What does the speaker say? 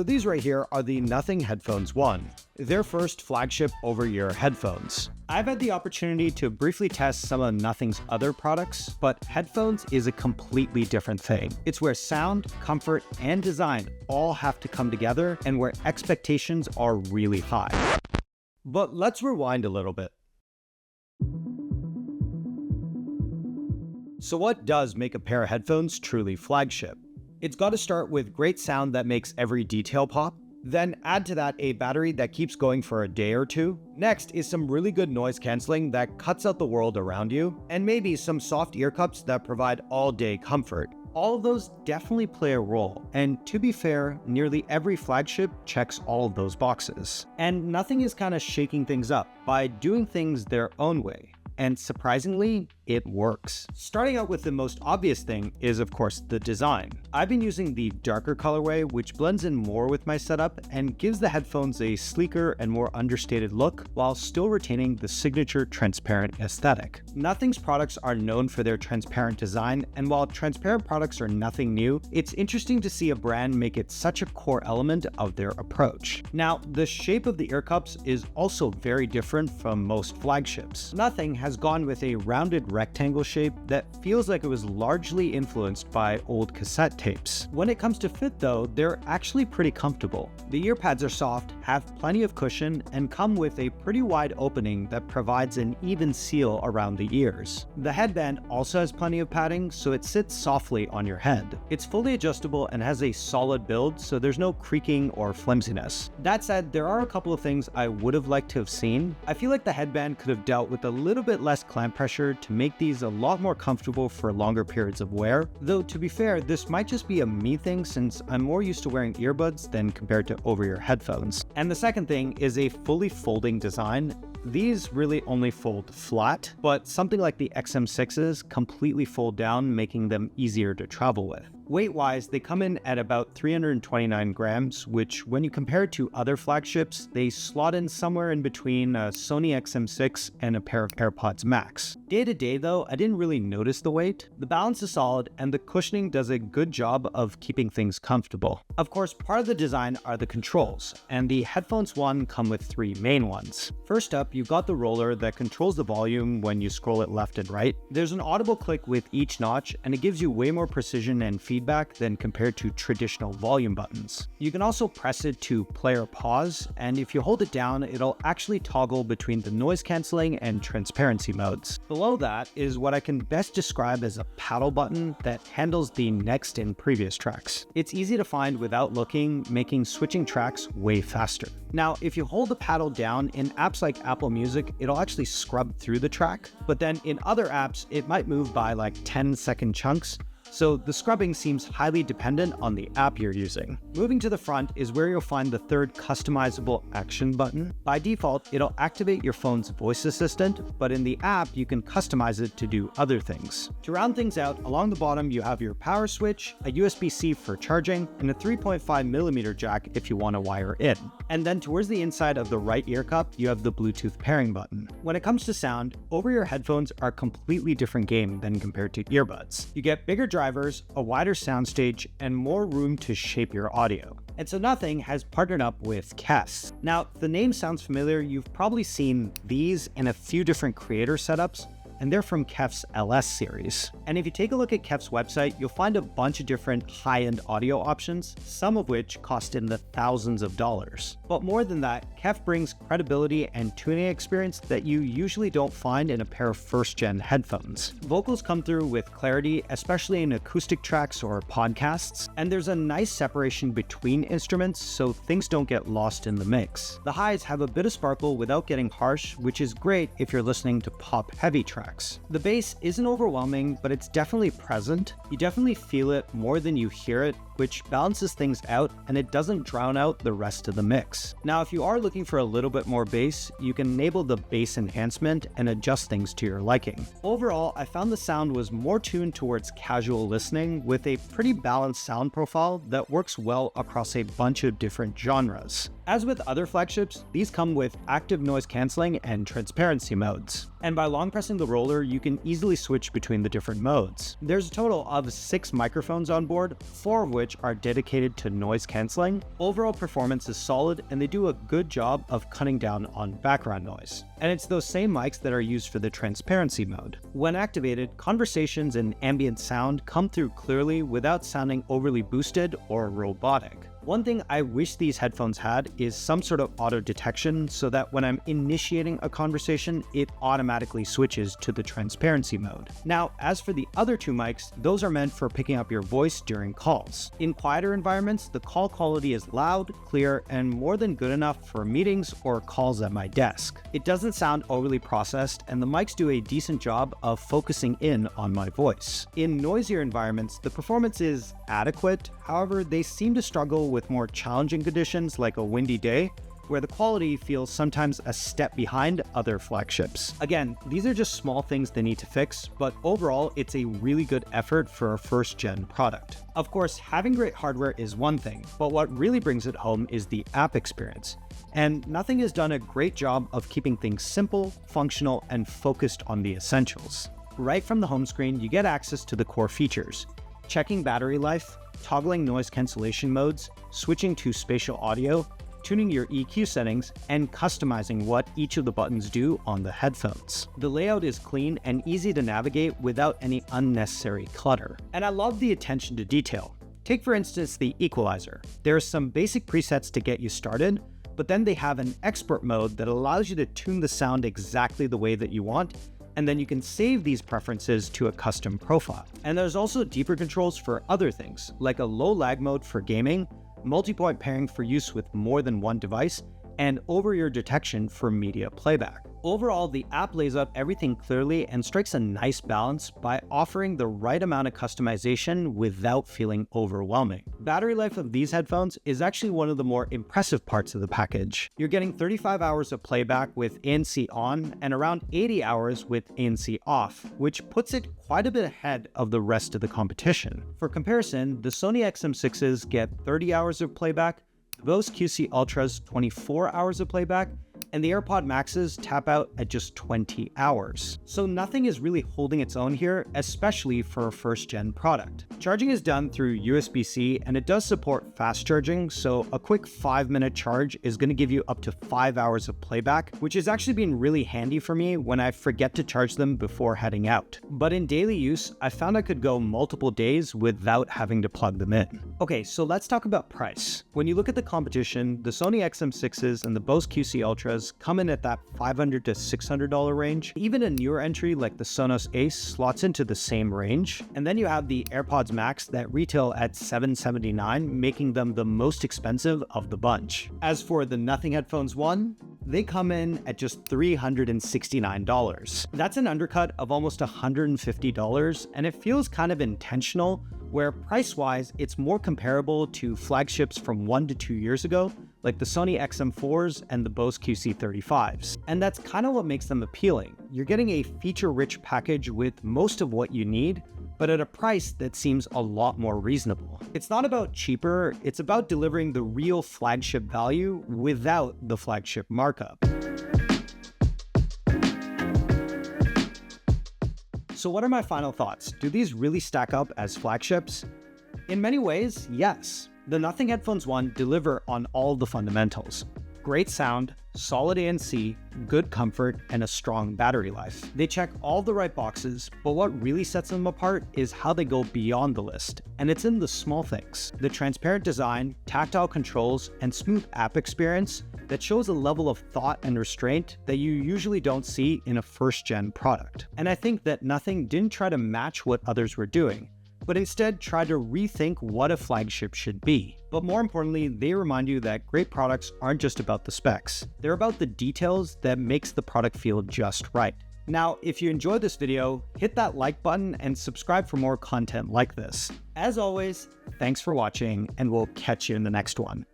So these right here are the Nothing Headphones 1, their first flagship over-ear headphones. I've had the opportunity to briefly test some of Nothing's other products, but headphones is a completely different thing. It's where sound, comfort, and design all have to come together and where expectations are really high. But let's rewind a little bit. So what does make a pair of headphones truly flagship? It's got to start with great sound that makes every detail pop. Then add to that a battery that keeps going for a day or two. Next is some really good noise canceling that cuts out the world around you, and maybe some soft ear cups that provide all-day comfort. All of those definitely play a role, and to be fair, nearly every flagship checks all of those boxes. And Nothing is kind of shaking things up by doing things their own way. And surprisingly, it works. Starting out with the most obvious thing is, of course, the design. I've been using the darker colorway, which blends in more with my setup and gives the headphones a sleeker and more understated look while still retaining the signature transparent aesthetic. Nothing's products are known for their transparent design, and while transparent products are nothing new, it's interesting to see a brand make it such a core element of their approach. Now, the shape of the ear cups is also very different from most flagships. Nothing has gone with a rounded rectangle shape that feels like it was largely influenced by old cassette tapes. When it comes to fit though, they're actually pretty comfortable. The ear pads are soft, have plenty of cushion, and come with a pretty wide opening that provides an even seal around the ears. The headband also has plenty of padding, so it sits softly on your head. It's fully adjustable and has a solid build, so there's no creaking or flimsiness. That said, there are a couple of things I would have liked to have seen. I feel like the headband could have dealt with a little bit less clamp pressure to make these a lot more comfortable for longer periods of wear, though to be fair, this might just be a me thing since I'm more used to wearing earbuds than compared to over-ear headphones. And the second thing is a fully folding design. These really only fold flat, but something like the XM6s completely fold down, making them easier to travel with. Weight-wise, they come in at about 329 grams, which when you compare it to other flagships, they slot in somewhere in between a Sony XM6 and a pair of AirPods Max. Day-to-day though, I didn't really notice the weight. The balance is solid, and the cushioning does a good job of keeping things comfortable. Of course, part of the design are the controls, and the Headphones 1 come with three main ones. First up, you've got the roller that controls the volume when you scroll it left and right. There's an audible click with each notch, and it gives you way more precision and feedback than compared to traditional volume buttons. You can also press it to play or pause, and if you hold it down, it'll actually toggle between the noise canceling and transparency modes. Below that is what I can best describe as a paddle button that handles the next and previous tracks. It's easy to find without looking, making switching tracks way faster. Now, if you hold the paddle down in apps like Apple Music, it'll actually scrub through the track, but then in other apps, it might move by like 10-second chunks. So the scrubbing seems highly dependent on the app you're using. Moving to the front is where you'll find the third customizable action button. By default, it'll activate your phone's voice assistant, but in the app, you can customize it to do other things. To round things out, along the bottom, you have your power switch, a USB-C for charging, and a 3.5mm jack if you want to wire in. And then towards the inside of the right ear cup, you have the Bluetooth pairing button. When it comes to sound, over-ear headphones are a completely different game than compared to earbuds. You get bigger drivers, a wider soundstage, and more room to shape your audio. And so Nothing has partnered up with Kess. Now, if the name sounds familiar, you've probably seen these in a few different creator setups, and they're from Kef's LS series. And if you take a look at Kef's website, you'll find a bunch of different high-end audio options, some of which cost in the thousands of dollars. But more than that, Kef brings credibility and tuning experience that you usually don't find in a pair of first-gen headphones. Vocals come through with clarity, especially in acoustic tracks or podcasts, and there's a nice separation between instruments so things don't get lost in the mix. The highs have a bit of sparkle without getting harsh, which is great if you're listening to pop-heavy tracks. The bass isn't overwhelming, but it's definitely present. You definitely feel it more than you hear it, which balances things out, and it doesn't drown out the rest of the mix. Now, if you are looking for a little bit more bass, you can enable the bass enhancement and adjust things to your liking. Overall, I found the sound was more tuned towards casual listening with a pretty balanced sound profile that works well across a bunch of different genres. As with other flagships, these come with active noise cancelling and transparency modes. And by long pressing the roller, you can easily switch between the different modes. There's a total of 6 microphones on board, 4 of which which are dedicated to noise cancelling. Overall performance is solid, and they do a good job of cutting down on background noise. And it's those same mics that are used for the transparency mode. When activated, conversations and ambient sound come through clearly without sounding overly boosted or robotic. One thing I wish these headphones had is some sort of auto detection so that when I'm initiating a conversation, it automatically switches to the transparency mode. Now, as for the other two mics, those are meant for picking up your voice during calls. In quieter environments, the call quality is loud, clear, and more than good enough for meetings or calls at my desk. It doesn't sound overly processed, and the mics do a decent job of focusing in on my voice. In noisier environments, the performance is adequate. However, they seem to struggle with more challenging conditions like a windy day, where the quality feels sometimes a step behind other flagships. Again, these are just small things they need to fix, but overall, it's a really good effort for a first-gen product. Of course, having great hardware is one thing, but what really brings it home is the app experience. And Nothing has done a great job of keeping things simple, functional, and focused on the essentials. Right from the home screen, you get access to the core features: checking battery life, toggling noise cancellation modes, switching to spatial audio, tuning your EQ settings, and customizing what each of the buttons do on the headphones. The layout is clean and easy to navigate without any unnecessary clutter. And I love the attention to detail. Take for instance the equalizer. There are some basic presets to get you started, but then they have an expert mode that allows you to tune the sound exactly the way that you want, and then you can save these preferences to a custom profile. And there's also deeper controls for other things, like a low lag mode for gaming, multi-point pairing for use with more than one device, and over-ear detection for media playback. Overall, the app lays out everything clearly and strikes a nice balance by offering the right amount of customization without feeling overwhelming. Battery life of these headphones is actually one of the more impressive parts of the package. You're getting 35 hours of playback with ANC on and around 80 hours with ANC off, which puts it quite a bit ahead of the rest of the competition. For comparison, the Sony XM6s get 30 hours of playback, the Bose QC Ultras 24 hours of playback, and the AirPod Maxes tap out at just 20 hours. So Nothing is really holding its own here, especially for a first-gen product. Charging is done through USB-C, and it does support fast charging, so a quick 5-minute charge is going to give you up to 5 hours of playback, which has actually been really handy for me when I forget to charge them before heading out. But in daily use, I found I could go multiple days without having to plug them in. Okay, so let's talk about price. When you look at the competition, the Sony XM6s and the Bose QC Ultras come in at that $500 to $600 range. Even a newer entry like the Sonos Ace slots into the same range. And then you have the AirPods Max that retail at $779, making them the most expensive of the bunch. As for the Nothing Headphones 1, they come in at just $369. That's an undercut of almost $150, and it feels kind of intentional, where price-wise, it's more comparable to flagships from 1 to 2 years ago, like the Sony XM4s and the Bose QC35s. And that's kind of what makes them appealing. You're getting a feature-rich package with most of what you need, but at a price that seems a lot more reasonable. It's not about cheaper, it's about delivering the real flagship value without the flagship markup. So what are my final thoughts? Do these really stack up as flagships? In many ways, yes. The Nothing Headphones 1 deliver on all the fundamentals. Great sound, solid ANC, good comfort, and a strong battery life. They check all the right boxes, but what really sets them apart is how they go beyond the list, and it's in the small things. The transparent design, tactile controls, and smooth app experience that shows a level of thought and restraint that you usually don't see in a first-gen product. And I think that Nothing didn't try to match what others were doing, but instead try to rethink what a flagship should be. But more importantly, they remind you that great products aren't just about the specs. They're about the details that makes the product feel just right. Now, if you enjoyed this video, hit that like button and subscribe for more content like this. As always, thanks for watching, and we'll catch you in the next one.